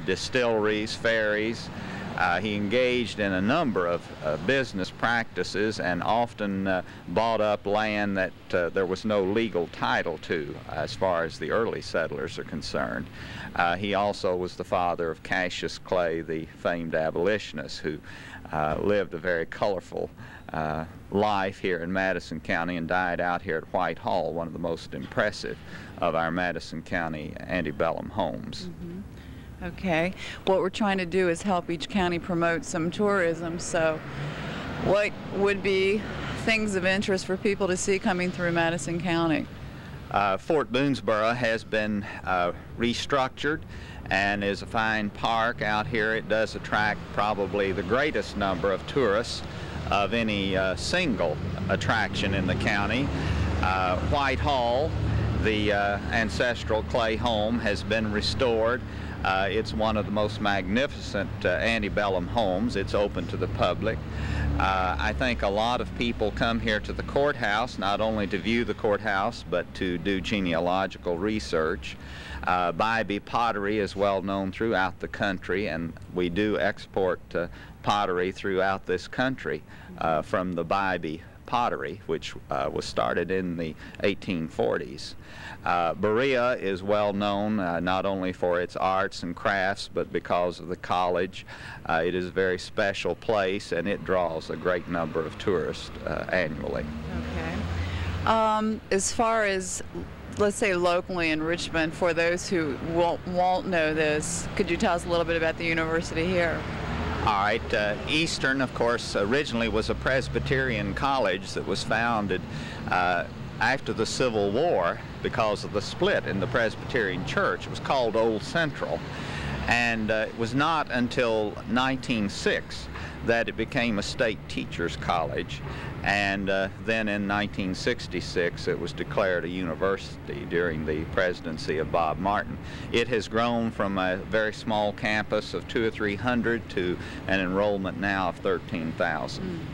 distilleries, ferries. He engaged in a number of business practices and often bought up land that there was no legal title to as far as the early settlers are concerned. He also was the father of Cassius Clay, the famed abolitionist, who lived a very colorful life here in Madison County and died out here at Whitehall, one of the most impressive of our Madison County antebellum homes. Mm-hmm. Okay. What we're trying to do is help each county promote some tourism. So what would be things of interest for people to see coming through Madison County? Fort Boonesborough has been restructured and is a fine park out here. It does attract probably the greatest number of tourists of any single attraction in the county. Whitehall, the ancestral clay home, has been restored. It's one of the most magnificent antebellum homes. It's open to the public. I think a lot of people come here to the courthouse not only to view the courthouse but to do genealogical research. Bybee pottery is well known throughout the country, and we do export pottery throughout this country from the Bybee pottery, which was started in the 1840s. Berea is well known not only for its arts and crafts, but because of the college. It is a very special place, and it draws a great number of tourists annually. Okay. As far as, let's say, locally in Richmond, for those who won't know this, could you tell us a little bit about the university here? All right. Eastern, of course, originally was a Presbyterian college that was founded after the Civil War because of the split in the Presbyterian Church. It was called Old Central, and it was not until 1906 that it became a state teachers college, and then in 1966 it was declared a university during the presidency of Bob Martin. It has grown from a very small campus of 200 or 300 to an enrollment now of 13,000.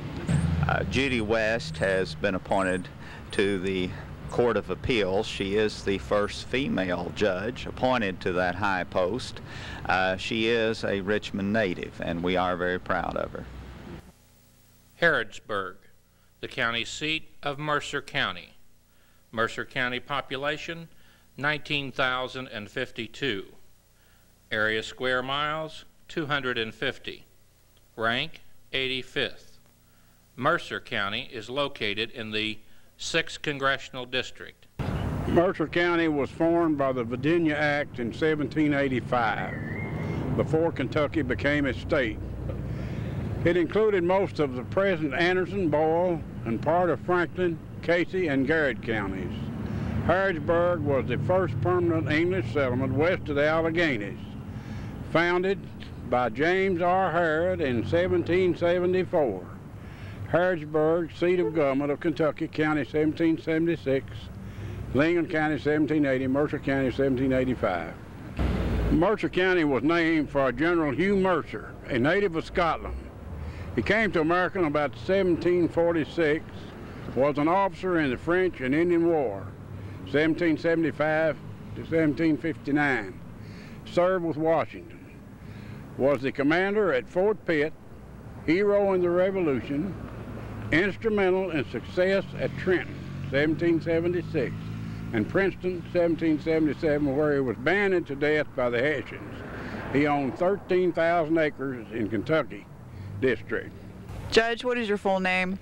Judy West has been appointed to the Court of Appeals. She is the first female judge appointed to that high post. She is a Richmond native, and we are very proud of her. Harrodsburg, the county seat of Mercer County. Mercer County population, 19,052. Area square miles, 250. Rank, 85th. Mercer County is located in the 6th Congressional District. Mercer County was formed by the Virginia Act in 1785, before Kentucky became a state. It included most of the present Anderson, Boyle, and part of Franklin, Casey, and Garrett counties. Harrodsburg was the first permanent English settlement west of the Alleghenies, founded by James R. Harrod in 1774. Harrodsburg, seat of government of Kentucky County, 1776, Lincoln County, 1780, Mercer County, 1785. Mercer County was named for General Hugh Mercer, a native of Scotland. He came to America in about 1746, was an officer in the French and Indian War, 1775 to 1759, served with Washington, was the commander at Fort Pitt, hero in the Revolution, instrumental in success at Trenton, 1776, and Princeton, 1777, where he was banded to death by the Hessians. He owned 13,000 acres in Kentucky District. Judge, what is your full name?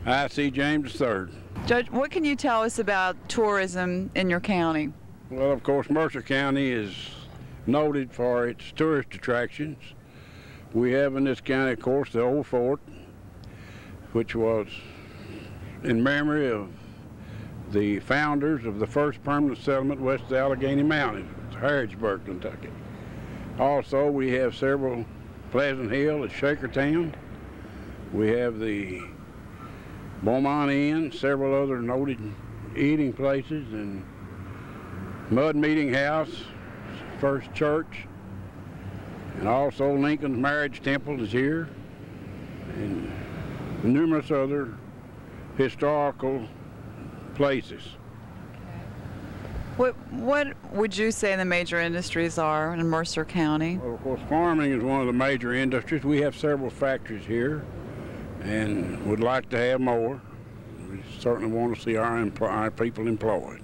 I.C. James III. Judge, what can you tell us about tourism in your county? Well, of course, Mercer County is noted for its tourist attractions. We have in this county, of course, the old fort, which was in memory of the founders of the first permanent settlement west of the Allegheny Mountains, Harrodsburg, Kentucky. Also, we have several, Pleasant Hill at Shakertown. We have the Beaumont Inn, several other noted eating places, and Mud Meeting House, First Church, and also Lincoln's Marriage Temple is here, and numerous other historical places. What would you say the major industries are in Mercer County? Well, of course, farming is one of the major industries. We have several factories here and would like to have more. We certainly want to see our people employed.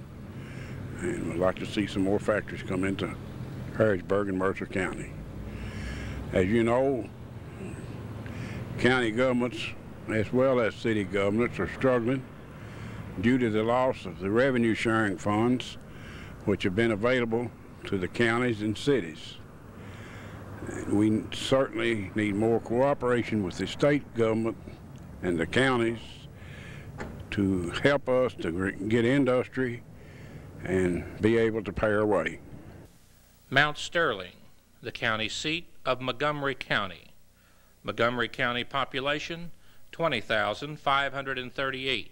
And we'd like to see some more factories come into Harrodsburg and Mercer County. As you know, county governments as well as city governments are struggling due to the loss of the revenue sharing funds which have been available to the counties and cities. And we certainly need more cooperation with the state government and the counties to help us to get industry and be able to pay our way. Mount Sterling, the county seat of Montgomery County. Montgomery County population, 20,538.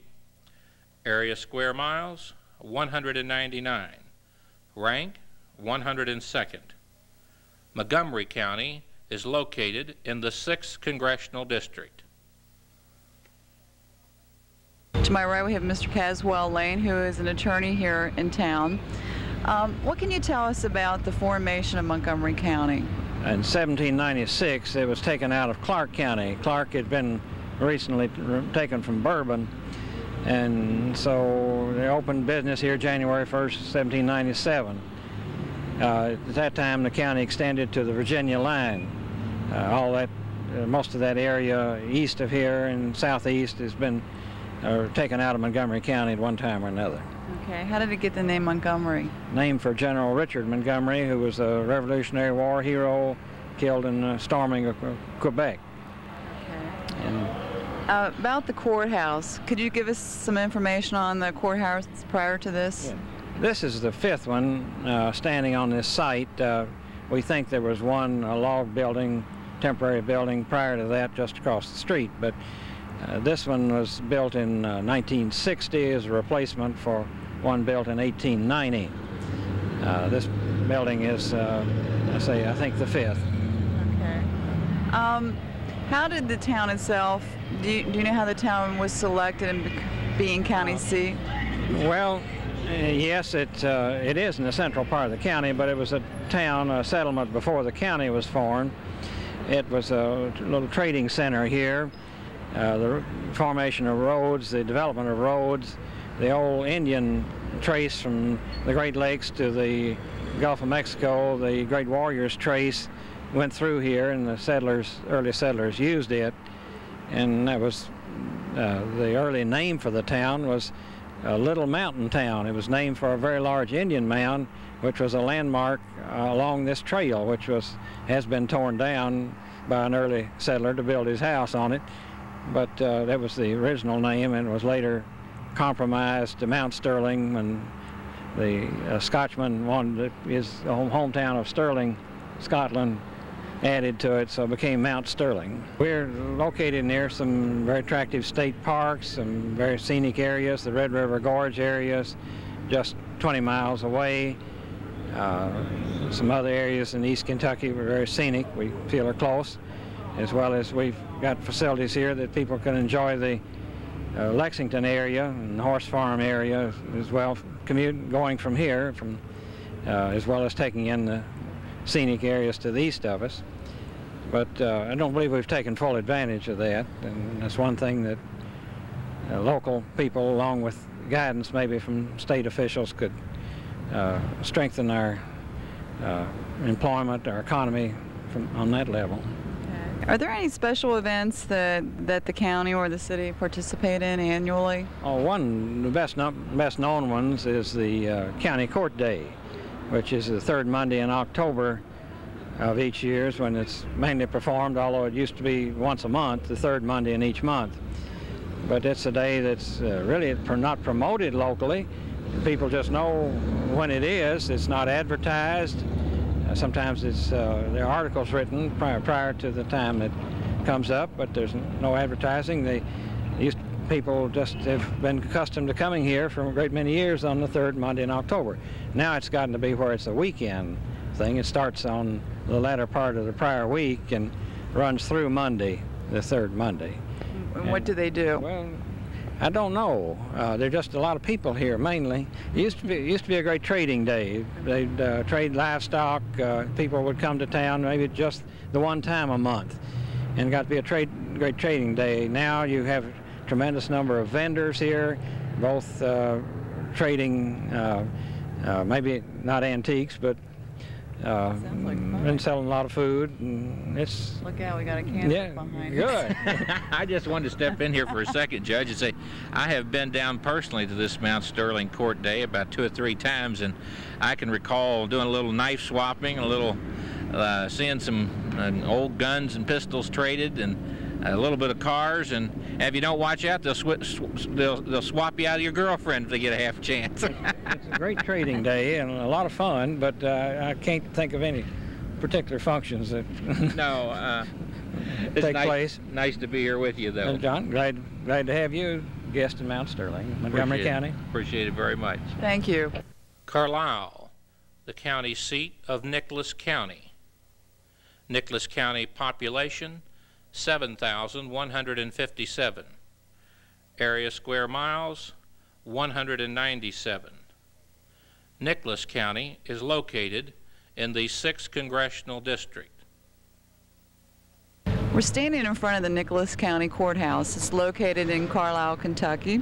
Area square miles, 199. Rank, 102nd. Montgomery County is located in the 6th Congressional District. To my right, we have Mr. Caswell Lane, who is an attorney here in town. What can you tell us about the formation of Montgomery County? In 1796, it was taken out of Clark County. Clark had been recently taken from Bourbon, and so they opened business here January 1st, 1797. At that time, the county extended to the Virginia line. Most of that area east of here and southeast has been taken out of Montgomery County at one time or another. Okay, how did it get the name Montgomery? Named for General Richard Montgomery, who was a Revolutionary War hero killed in the storming of Quebec. Okay. And about the courthouse, could you give us some information on the courthouse prior to this? yeah. This is the fifth one standing on this site. We think there was one log building, temporary building prior to that just across the street, but this one was built in 1960 as a replacement for one built in 1890. This building is, I think, the fifth. Okay. How did the town itself, do you know how the town was selected in being county seat? Well, yes, it is in the central part of the county, but it was a town, a settlement before the county was formed. It was a little trading center here. The formation of roads, the development of roads, the old Indian trace from the Great Lakes to the Gulf of Mexico, the Great Warriors trace went through here, and the early settlers used it. And that was the early name for the town was Little Mountain Town. It was named for a very large Indian mound, which was a landmark along this trail, which has been torn down by an early settler to build his house on it. But that was the original name, and it was later compromised to Mount Sterling when the Scotchman wanted his hometown of Stirling, Scotland, added to it, so it became Mount Sterling. We're located near some very attractive state parks, some very scenic areas, the Red River Gorge areas, just 20 miles away. Some other areas in East Kentucky were very scenic, we feel are close, as well as we've got facilities here that people can enjoy the Lexington area and Horse Farm area as well, going from here, as well as taking in the scenic areas to the east of us. But I don't believe we've taken full advantage of that, and that's one thing that local people, along with guidance maybe from state officials, could strengthen our employment, our economy on that level. Are there any special events that the county or the city participate in annually? Oh, one of the best known ones is the County Court Day, which is the third Monday in October of each year, when it's mainly performed, although it used to be once a month, the third Monday in each month. But it's a day that's really not promoted locally. People just know when it is. It's not advertised. Sometimes there are articles written prior to the time it comes up, but there's no advertising. People just have been accustomed to coming here for a great many years on the third Monday in October. Now it's gotten to be where it's a weekend thing. It starts on the latter part of the prior week and runs through Monday, the third Monday. And what do they do? Well, I don't know. There are just a lot of people here, mainly. It used to be a great trading day. They'd trade livestock. People would come to town maybe just the one time a month, and it got to be a great trading day. Now you have a tremendous number of vendors here, both trading, maybe not antiques, but been selling a lot of food, and it's... Look out, we got a canvas behind us. Good. I just wanted to step in here for a second, Judge, and say I have been down personally to this Mount Sterling Court Day about 2 or 3 times, and I can recall doing a little knife swapping, a little seeing some old guns and pistols traded, and a little bit of cars, and if you don't watch out, they'll swap you out of your girlfriend if they get a half chance. It's a great trading day and a lot of fun, but I can't think of any particular functions that take place. Nice to be here with you, though. John, glad to have you guest in Mount Sterling, Montgomery County. Appreciate it very much. Thank you. Carlisle, the county seat of Nicholas County. Nicholas County population, 7,157. Area square miles, 197. Nicholas County is located in the 6th Congressional District. We're standing in front of the Nicholas County Courthouse. It's located in Carlisle, Kentucky.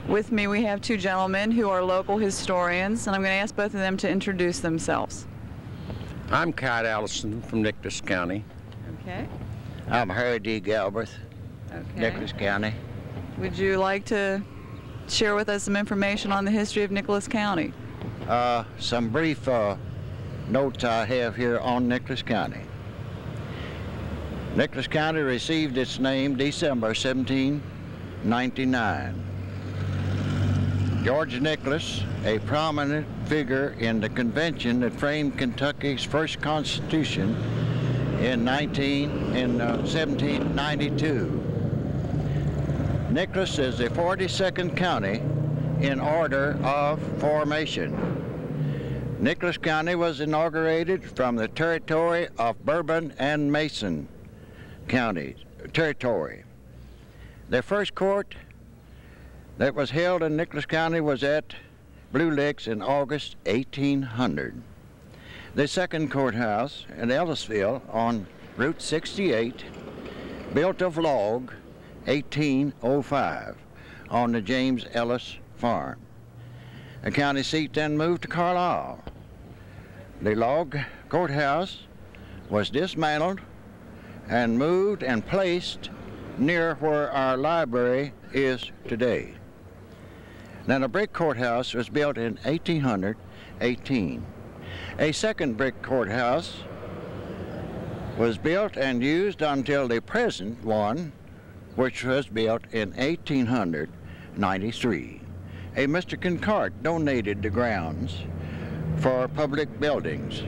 With me we have 2 gentlemen who are local historians, and I'm going to ask both of them to introduce themselves. I'm Kite Allison from Nicholas County. Okay. I'm Harry D. Galbraith, Okay. Nicholas County. Would you like to share with us some information on the history of Nicholas County? Some brief notes I have here on Nicholas County. Nicholas County received its name December 1799. George Nicholas, a prominent figure in the convention that framed Kentucky's first constitution in 1792. Nicholas is the 42nd county in order of formation. Nicholas County was inaugurated from the territory of Bourbon and Mason County territory. The first court that was held in Nicholas County was at Blue Licks in August 1800. The second courthouse in Ellisville on Route 68, built of log, 1805, on the James Ellis farm. The county seat then moved to Carlisle. The log courthouse was dismantled and moved and placed near where our library is today. Then a brick courthouse was built in 1818. A second brick courthouse was built and used until the present one, which was built in 1893. A Mr. Concart donated the grounds for public buildings.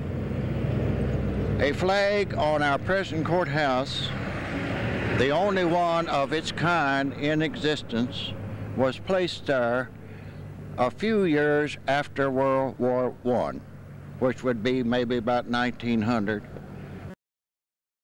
A flag on our present courthouse, the only one of its kind in existence, was placed there a few years after World War I, which would be maybe about 1900